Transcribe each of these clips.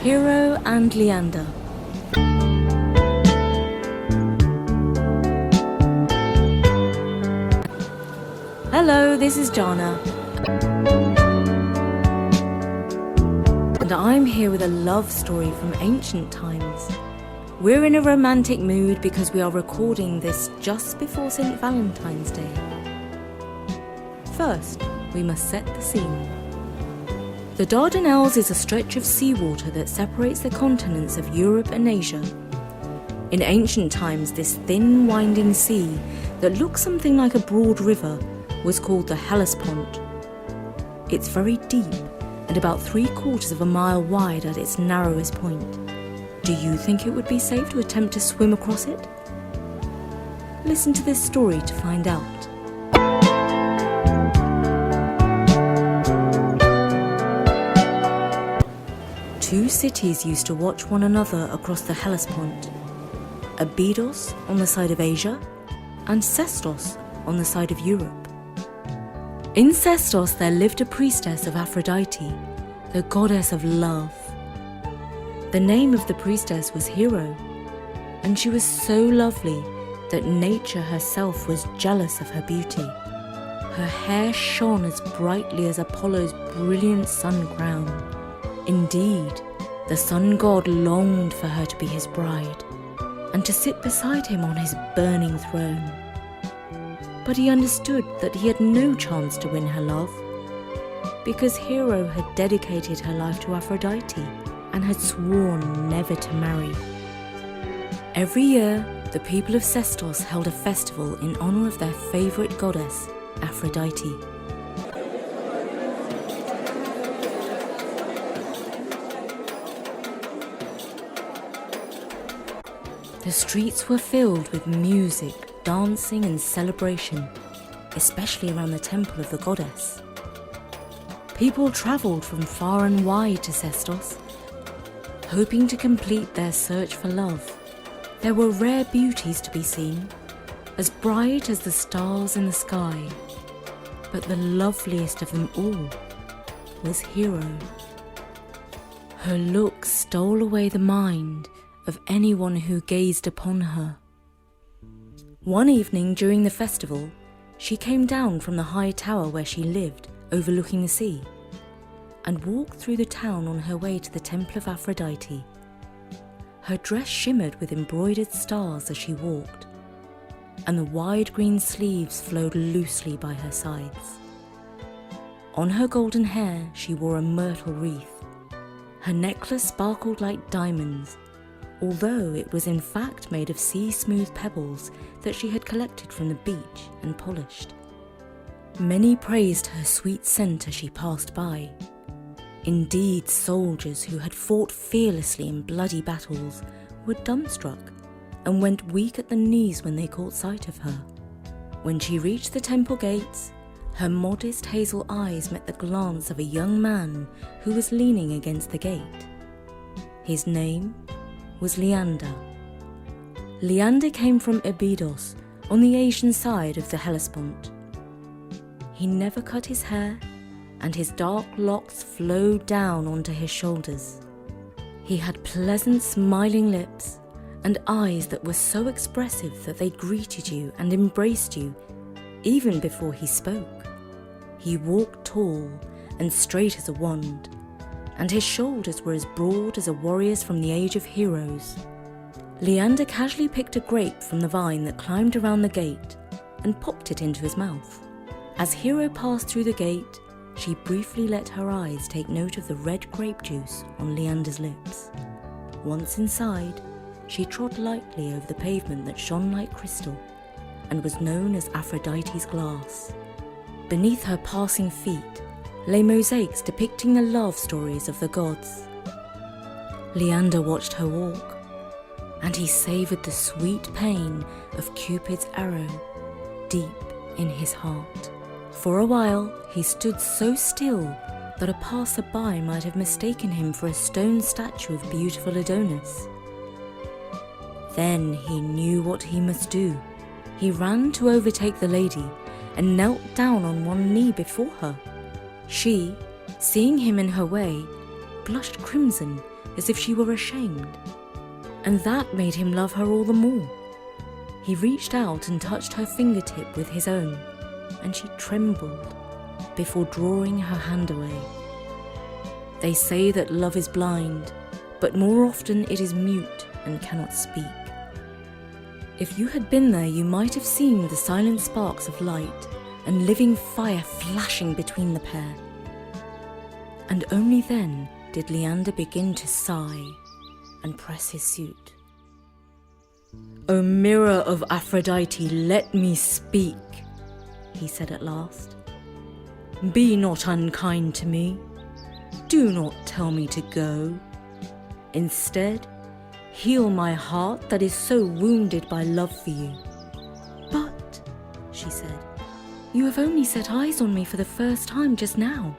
Hero and Leander. Hello, this is Jana. And I'm here with a love story from ancient times. We're in a romantic mood because we are recording this just before St. Valentine's Day. First, we must set the scene. The Dardanelles is a stretch of seawater that separates the continents of Europe and Asia. In ancient times, this thin, winding sea that looks something like a broad river was called the Hellespont. It's very deep and about 3/4 of a mile wide at its narrowest point. Do you think it would be safe to attempt to swim across it? Listen to this story to find out. Two cities used to watch one another across the Hellespont. Abydos on the side of Asia and Sestos on the side of Europe. In Sestos there lived a priestess of Aphrodite, the goddess of love. The name of the priestess was Hero, and she was so lovely that nature herself was jealous of her beauty. Her hair shone as brightly as Apollo's brilliant sun crown. Indeed, the sun god longed for her to be his bride and to sit beside him on his burning throne. But he understood that he had no chance to win her love because Hero had dedicated her life to Aphrodite and had sworn never to marry. Every year, the people of Sestos held a festival in honor of their favorite goddess, Aphrodite. The streets were filled with music, dancing and celebration, especially around the temple of the goddess. People travelled from far and wide to Sestos, hoping to complete their search for love. There were rare beauties to be seen, as bright as the stars in the sky, but the loveliest of them all was Hero. Her looks stole away the mind of anyone who gazed upon her. One evening during the festival, she came down from the high tower where she lived, overlooking the sea, and walked through the town on her way to the temple of Aphrodite. Her dress shimmered with embroidered stars as she walked, and the wide green sleeves flowed loosely by her sides. On her golden hair she wore a myrtle wreath. Her necklace sparkled like diamonds, although it was in fact made of sea-smooth pebbles that she had collected from the beach and polished. Many praised her sweet scent as she passed by. Indeed, soldiers who had fought fearlessly in bloody battles were dumbstruck and went weak at the knees when they caught sight of her. When she reached the temple gates, her modest hazel eyes met the glance of a young man who was leaning against the gate. His name was Leander. Leander came from Abydos, on the Asian side of the Hellespont. He never cut his hair, and his dark locks flowed down onto his shoulders. He had pleasant, smiling lips and eyes that were so expressive that they greeted you and embraced you, even before he spoke. He walked tall and straight as a wand, and his shoulders were as broad as a warrior's from the age of heroes. Leander casually picked a grape from the vine that climbed around the gate and popped it into his mouth. As Hero passed through the gate, she briefly let her eyes take note of the red grape juice on Leander's lips. Once inside, she trod lightly over the pavement that shone like crystal and was known as Aphrodite's glass. Beneath her passing feet lay mosaics depicting the love stories of the gods. Leander watched her walk, and he savoured the sweet pain of Cupid's arrow deep in his heart. For a while he stood so still that a passer-by might have mistaken him for a stone statue of beautiful Adonis. Then he knew what he must do. He ran to overtake the lady and knelt down on one knee before her. She, seeing him in her way, blushed crimson as if she were ashamed, and that made him love her all the more. He reached out and touched her fingertip with his own, and she trembled before drawing her hand away. They say that love is blind, but more often it is mute and cannot speak. If you had been there, you might have seen the silent sparks of light and living fire flashing between the pair. And only then did Leander begin to sigh and press his suit. "O mirror of Aphrodite, let me speak," he said at last. "Be not unkind to me. Do not tell me to go. Instead, heal my heart that is so wounded by love for you." "But," she said, "you have only set eyes on me for the first time just now."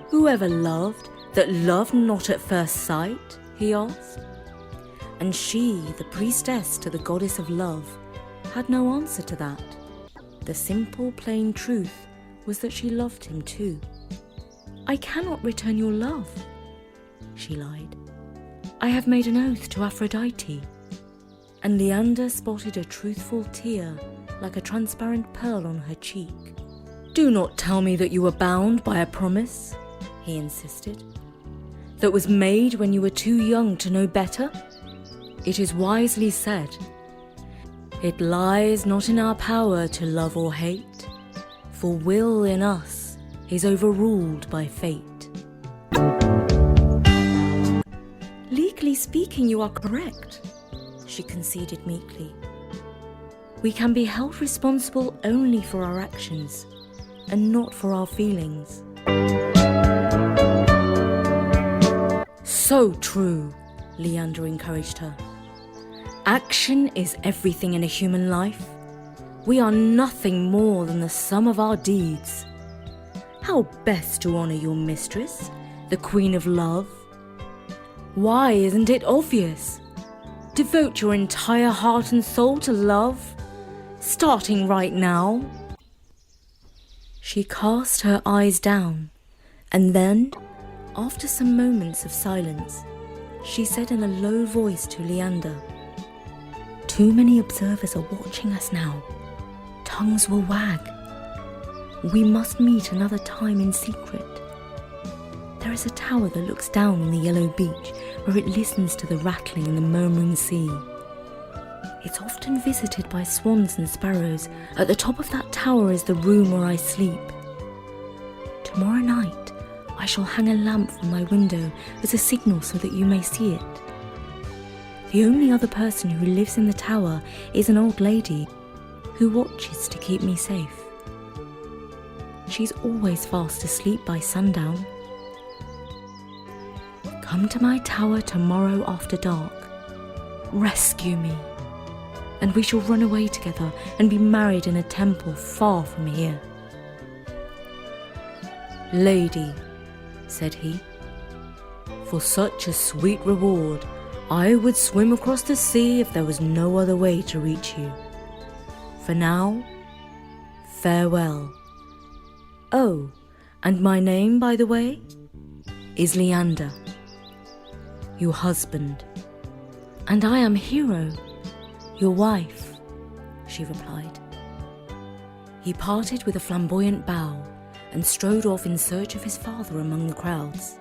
"Whoever loved that loved not at first sight?" he asked. And she, the priestess to the goddess of love, had no answer to that. The simple, plain truth was that she loved him too. "I cannot return your love," she lied. "I have made an oath to Aphrodite." And Leander spotted a truthful tear like a transparent pearl on her cheek. "Do not tell me that you were bound by a promise," he insisted, "that was made when you were too young to know better. It is wisely said, 'It lies not in our power to love or hate, for will in us is overruled by fate.'" "Legally speaking, you are correct," she conceded meekly. "We can be held responsible only for our actions and not for our feelings." "So true," Leander encouraged her. "Action is everything in a human life. We are nothing more than the sum of our deeds. How best to honour your mistress, the Queen of Love? Why, isn't it obvious? Devote your entire heart and soul to love, starting right now." She cast her eyes down, and then, after some moments of silence, she said in a low voice to Leander, "Too many observers are watching us now. Tongues will wag. We must meet another time in secret. There is a tower that looks down on the yellow beach where it listens to the rattling and the murmuring sea. It's often visited by swans and sparrows. At the top of that tower is the room where I sleep. Tomorrow night I shall hang a lamp from my window as a signal so that you may see it. The only other person who lives in the tower is an old lady who watches to keep me safe. She's always fast asleep by sundown. Come to my tower tomorrow after dark. Rescue me, and we shall run away together and be married in a temple far from here." "Lady," said he, "for such a sweet reward, I would swim across the sea if there was no other way to reach you. For now, farewell. Oh, and my name, by the way, is Leander, your husband. And I am Hero, your wife," she replied. He parted with a flamboyant bow and strode off in search of his father among the crowds.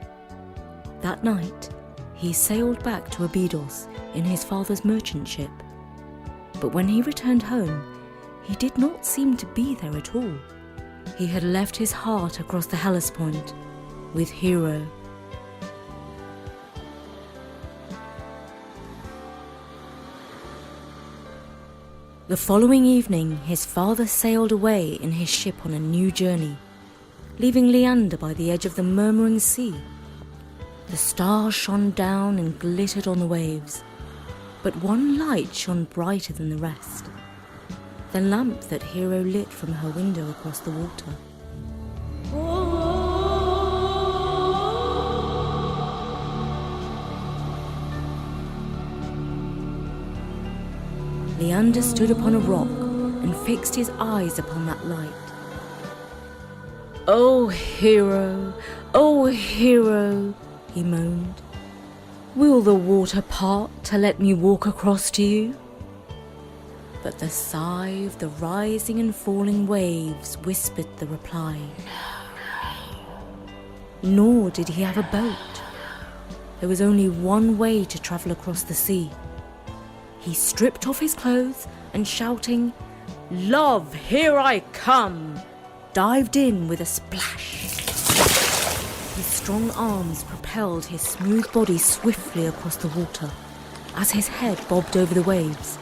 That night, he sailed back to Abydos in his father's merchant ship. But when he returned home, he did not seem to be there at all. He had left his heart across the Hellespont with Hero. The following evening, his father sailed away in his ship on a new journey, leaving Leander by the edge of the murmuring sea. The stars shone down and glittered on the waves. But one light shone brighter than the rest, the lamp that Hero lit from her window across the water. Leander stood upon a rock and fixed his eyes upon that light. "Oh, Hero, he moaned. "Will the water part to let me walk across to you?" But the sigh of the rising and falling waves whispered the reply. Nor did he have a boat. There was only one way to travel across the sea. He stripped off his clothes and, shouting, "Love, here I come!" dived in with a splash. His strong arms propelled his smooth body swiftly across the water as his head bobbed over the waves.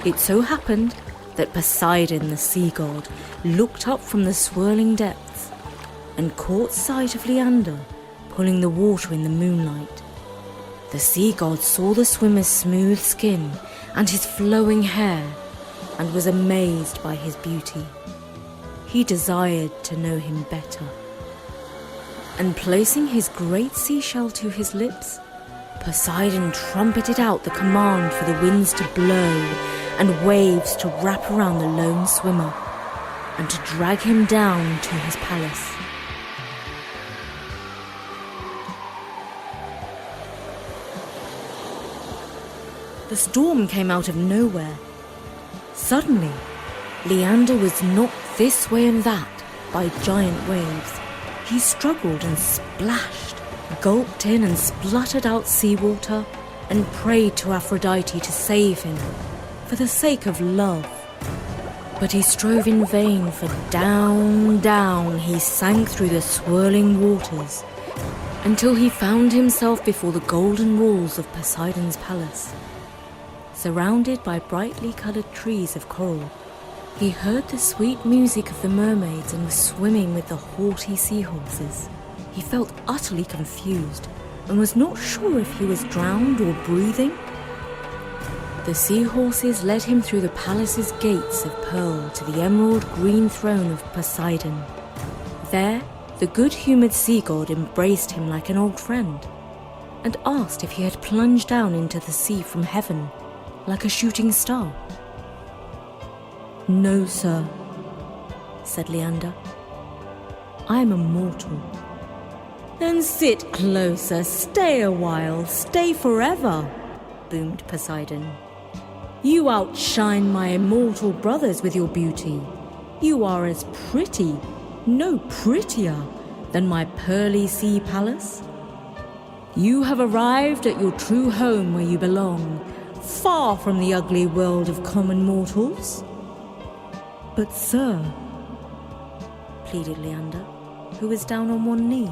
It so happened that Poseidon, the sea god, looked up from the swirling depths and caught sight of Leander pulling the water in the moonlight. The sea god saw the swimmer's smooth skin and his flowing hair and was amazed by his beauty. He desired to know him better. And placing his great seashell to his lips, Poseidon trumpeted out the command for the winds to blow and waves to wrap around the lone swimmer and to drag him down to his palace. The storm came out of nowhere. Suddenly, Leander was knocked this way and that by giant waves. He struggled and splashed, gulped in and spluttered out seawater, and prayed to Aphrodite to save him, for the sake of love. But he strove in vain, for down, down he sank through the swirling waters, until he found himself before the golden walls of Poseidon's palace. Surrounded by brightly coloured trees of coral, he heard the sweet music of the mermaids and was swimming with the haughty seahorses. He felt utterly confused and was not sure if he was drowned or breathing. The seahorses led him through the palace's gates of pearl to the emerald green throne of Poseidon. There, the good-humoured sea god embraced him like an old friend and asked if he had plunged down into the sea from heaven like a shooting star. "No, sir," said Leander. "I am a mortal." "Then sit closer, stay a while, stay forever," boomed Poseidon. "You outshine my immortal brothers with your beauty. You are as pretty, no prettier, than my pearly sea palace. You have arrived at your true home where you belong, far from the ugly world of common mortals." "But sir," pleaded Leander, who was down on one knee,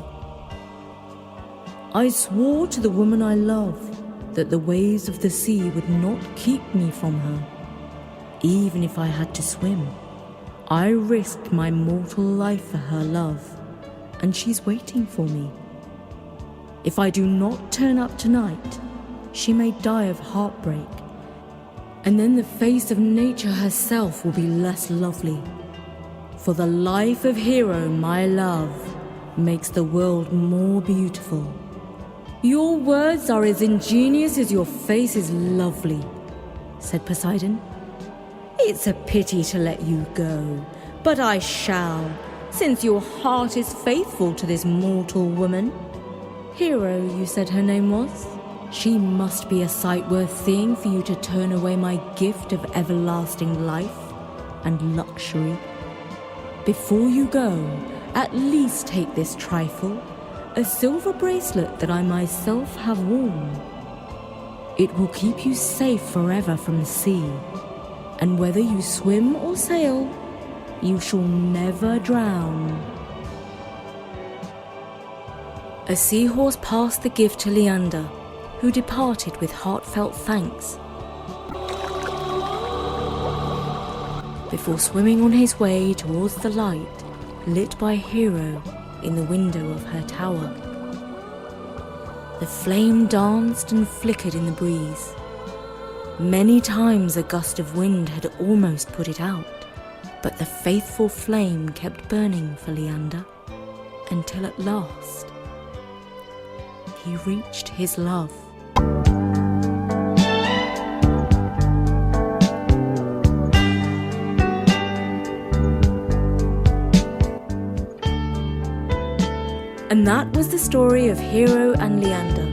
"I swore to the woman I love that the waves of the sea would not keep me from her. Even if I had to swim, I risked my mortal life for her love, and she's waiting for me. If I do not turn up tonight, she may die of heartbreak, and then the face of nature herself will be less lovely. For the life of Hero, my love, makes the world more beautiful. Your words are as ingenious as your face is lovely," said Poseidon. "It's a pity to let you go, but I shall, since your heart is faithful to this mortal woman. Hero, you said her name was? She must be a sight worth seeing for you to turn away my gift of everlasting life and luxury. Before you go, at least take this trifle, a silver bracelet that I myself have worn. It will keep you safe forever from the sea, and whether you swim or sail, you shall never drown." A seahorse passed the gift to Leander, who departed with heartfelt thanks. Before swimming on his way towards the light lit by Hero in the window of her tower. The flame danced and flickered in the breeze, Many times a gust of wind had almost put it out, but the faithful flame kept burning for Leander until at last he reached his love. And that was the story of Hero and Leander.